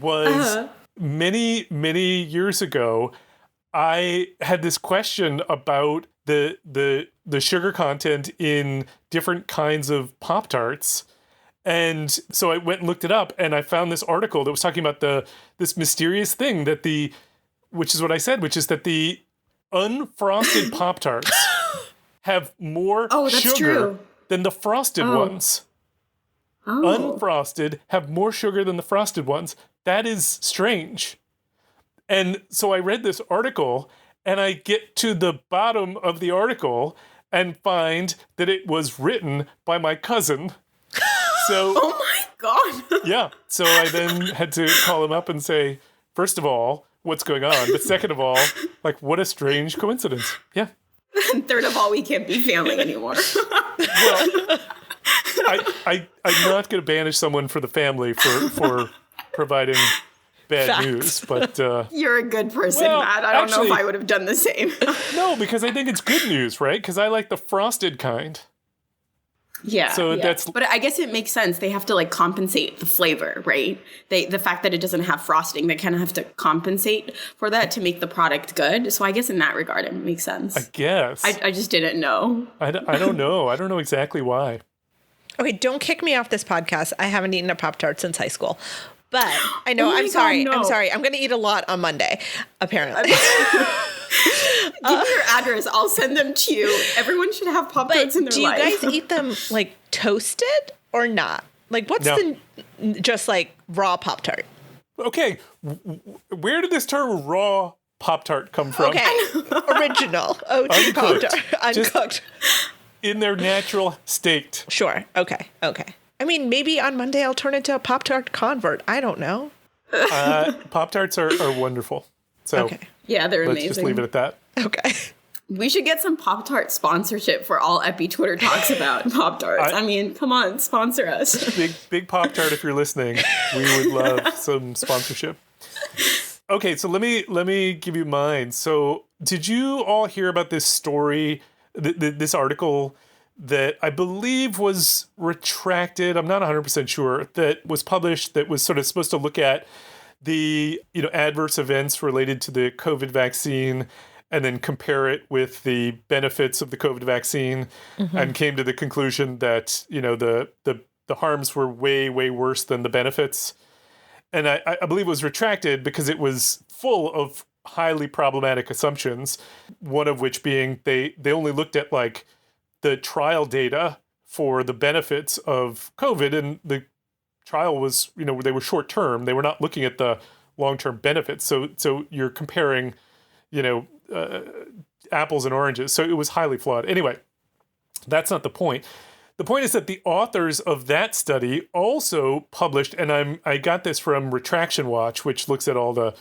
was many years ago, I had this question about the sugar content in different kinds of Pop-Tarts. And so I went and looked it up, and I found this article that was talking about this mysterious thing which is what I said, which is that the unfrosted Pop-Tarts have more sugar than the frosted ones. Oh. Unfrosted have more sugar than the frosted ones. That is strange. And so I read this article, and I get to the bottom of the article and find that it was written by my cousin. So, oh my God. Yeah. So I then had to call him up and say, first of all, what's going on? But second of all, like, what a strange coincidence. Yeah. And third of all, we can't be family anymore. Well, I'm not going to banish someone for the family for providing bad Facts. News, but you're a good person, Matt. I don't know if I would have done the same. No, because I think it's good news, right? Because I like the frosted kind. Yeah. So that's. But I guess it makes sense. They have to like compensate the flavor, right? The fact that it doesn't have frosting, they kind of have to compensate for that to make the product good. So I guess in that regard, it makes sense. I guess. I just didn't know. I don't know. I don't know exactly why. Okay, don't kick me off this podcast. I haven't eaten a Pop-Tart since high school. But I know, Oh my I'm sorry. God, no. I'm sorry. I'm going to eat a lot on Monday, apparently. Give me your address. I'll send them to you. Everyone should have Pop-Tarts in their life. Do you guys eat them like toasted or not? Like what's just like raw Pop-Tart? Okay, where did this term raw Pop-Tart come from? Okay, original OG Pop-Tart. Uncooked. In their natural state. Sure. Okay. I mean, maybe on Monday I'll turn into a Pop-Tart convert. I don't know. Pop-Tarts are wonderful. So Okay. Yeah, they're let's amazing. just leave it at that. Okay. We should get some Pop-Tart sponsorship for all Epi Twitter talks about Pop-Tarts. I mean, come on, sponsor us. Big Pop-Tart, if you're listening, we would love some sponsorship. Okay, so let me give you mine. So did you all hear about this story, this article that I believe was retracted? I'm not 100% sure. That was published, that was sort of supposed to look at the adverse events related to the COVID vaccine and then compare it with the benefits of the COVID vaccine, and came to the conclusion that the harms were way worse than the benefits. And I believe it was retracted because it was full of highly problematic assumptions, one of which being they only looked at like the trial data for the benefits of COVID, and the trial was, they were short term. They were not looking at the long-term benefits. So you're comparing, apples and oranges. So it was highly flawed. Anyway, that's not the point. The point is that the authors of that study also published, and I got this from Retraction Watch, which looks at all the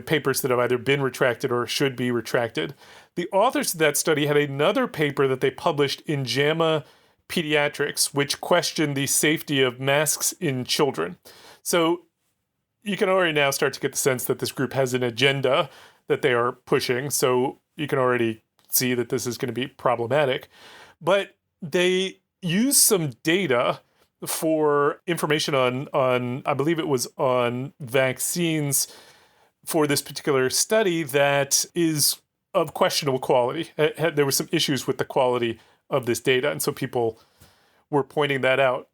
papers that have either been retracted or should be retracted. The authors of that study had another paper that they published in JAMA Pediatrics, which questioned the safety of masks in children. So you can already now start to get the sense that this group has an agenda that they are pushing. So you can already see that this is going to be problematic. But they use some data for information on I believe it was on vaccines for this particular study that is of questionable quality. There were some issues with the quality of this data, and so people were pointing that out.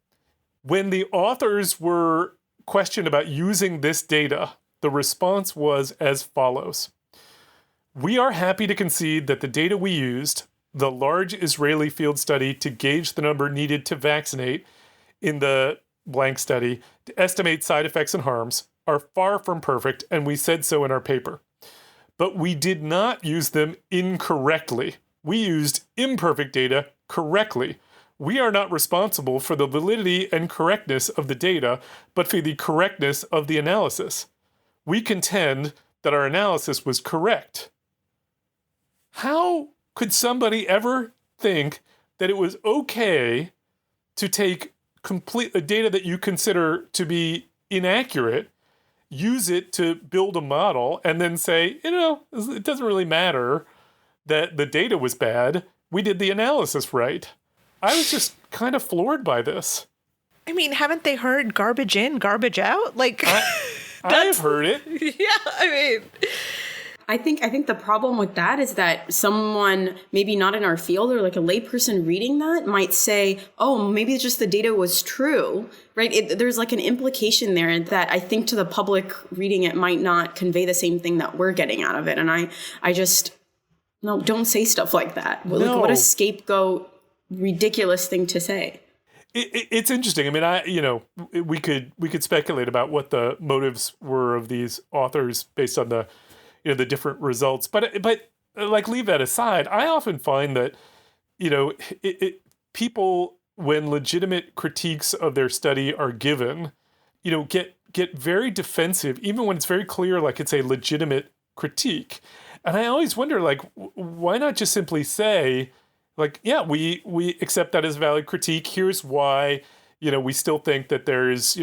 When the authors were questioned about using this data, the response was as follows. We are happy to concede that the data we used, the large Israeli field study to gauge the number needed to vaccinate in the blank study to estimate side effects and harms, are far from perfect, and we said so in our paper. But we did not use them incorrectly. We used imperfect data correctly. We are not responsible for the validity and correctness of the data, but for the correctness of the analysis. We contend that our analysis was correct. How could somebody ever think that it was okay to take complete data that you consider to be inaccurate, use it to build a model, and then say, it doesn't really matter that the data was bad. We did the analysis right. I was just kind of floored by this. I mean, haven't they heard garbage in, garbage out? Like, I've heard it. Yeah, I mean, I think the problem with that is that someone maybe not in our field or like a layperson reading that might say, oh, maybe it's just the data was true, right? There's like an implication there that I think to the public reading it might not convey the same thing that we're getting out of it. And I just, no, don't say stuff like that. No. Like, what a scapegoat, ridiculous thing to say. It's interesting. I mean, we could speculate about what the motives were of these authors based on the different results. But like, leave that aside. I often find that, people, when legitimate critiques of their study are given, get very defensive, even when it's very clear, like it's a legitimate critique. And I always wonder, like, why not just simply say, like, yeah, we accept that as valid critique. Here's why, we still think that there's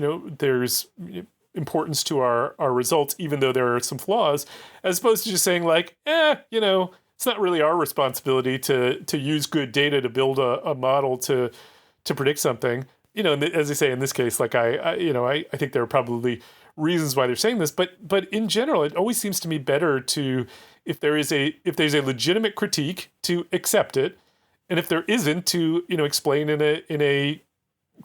importance to our results, even though there are some flaws, as opposed to just saying like, it's not really our responsibility to use good data to build a model to predict something. As I say, in this case, like I think there are probably reasons why they're saying this, but in general, it always seems to me better to, if there's a legitimate critique, to accept it, and if there isn't, to explain in a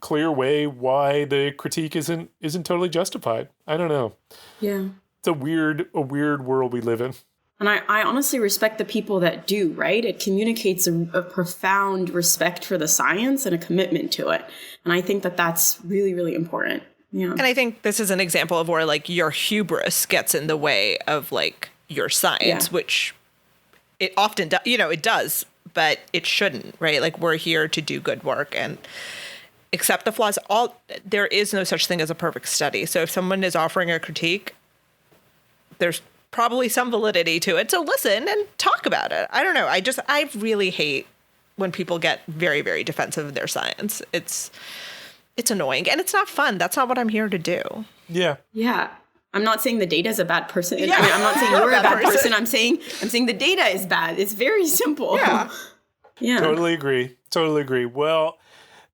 clear way why the critique isn't totally justified. I don't know. Yeah. It's a weird world we live in. And I honestly respect the people that do, right? It communicates a profound respect for the science and a commitment to it. And I think that that's really, really important. Yeah. And I think this is an example of where like your hubris gets in the way of like your science, which it often does, it does, but it shouldn't, right? Like, we're here to do good work, and accept the flaws. There is no such thing as a perfect study. So if someone is offering a critique, there's probably some validity to it. So listen and talk about it. I don't know. I really hate when people get very, very defensive of their science. It's annoying and it's not fun. That's not what I'm here to do. Yeah. Yeah. I'm not saying the data is a bad person. Yeah. I mean, I'm not saying you're a bad person. I'm saying the data is bad. It's very simple. Yeah. Yeah. Totally agree. Well,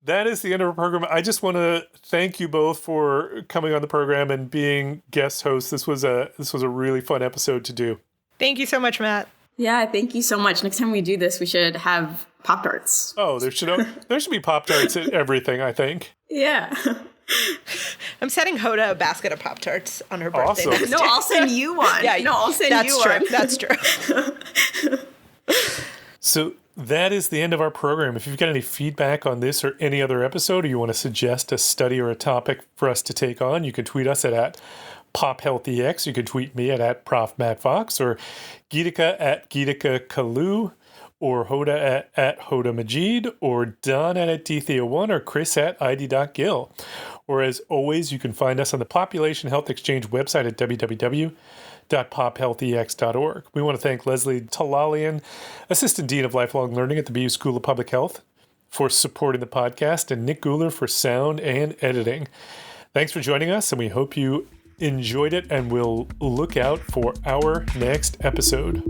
that is the end of our program. I just want to thank you both for coming on the program and being guest hosts. This was a really fun episode to do. Thank you so much, Matt. Yeah, thank you so much. Next time we do this, we should have Pop-Tarts. Oh, there should be Pop-Tarts at everything, I think. Yeah. I'm sending Hoda a basket of Pop-Tarts on her birthday. Awesome. No, I'll send you one. Yeah, no, I'll send you one. That's true. So that is the end of our program. If you've got any feedback on this or any other episode, or you want to suggest a study or a topic for us to take on, you can tweet us at PopHealthEX. You can tweet me at Prof. Matt Fox, or Geetika at Geetika Kalloo, or Hoda at Hoda Magid, or Don at Dthea1, or Chris at id.gill. Or as always, you can find us on the Population Health Exchange website at www.pophealthex.org. We want to thank Leslie Talalian, Assistant Dean of Lifelong Learning at the BU School of Public Health, for supporting the podcast, and Nick Guler for sound and editing. Thanks for joining us, and we hope you enjoyed it, and we'll look out for our next episode.